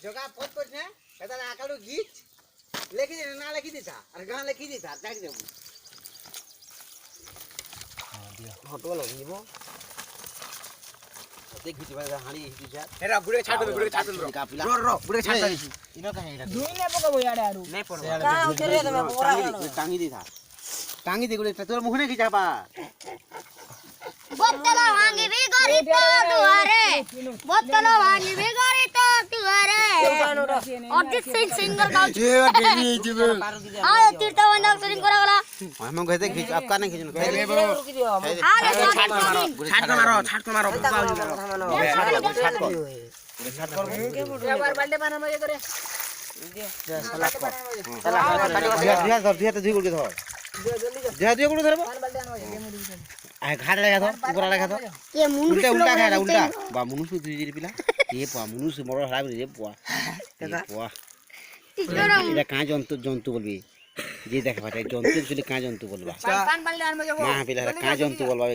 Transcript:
জগা পথ করিস না এটা আকালু গিচ লেখি দে না লেখি দিতা আর গান লেখি দিতা জানি দেব হটো লাগিব দেখি ভাই হাড়ি দিছা এরা বুড়ে ছাড় দে বুড়ে ছাড় দে র র বুড়ে ছাড় দে ইনো কাহে এটা দুই নে পকাবো ইয়াড়ে আরু নাই পড়ব কাও ছেড়ে দেবে ওরা টাঙ্গি দিতা টাঙ্গি দি গুলো তোর মুখনে কি যাবা बोतल भांगी भी गरी तो दुआरे बोतल भांगी भी गरी तो दुआरे अरिजीत सिंह सिंगर गाउँ हां तीर्थ बंदक सिंग करा वाला हम कहते खींच आपका नहीं खींचना ले बो अरे छाट को मारो छाट कर এবার বালডে বানা মজা করে चला दिया तो दुई गुड़ के धर दिया दुई गुड़ धरबो বালডে আনো যায় आ घाट लगा धर ऊपर लगा धर ये मुनुष उल्टा उल्टा खाया उल्टा बा मुनुस दुई दिरी पिला ये पा मुनुस मरो हरा रे पुआ पुआ এটা কাঁ জন্তু জন্তু বলবি যে দেখা পাঠাই জন্তু actually কাঁ জন্তু বলবা পান বালডে আনো মজা না পিলা কাঁ জন্তু বলবা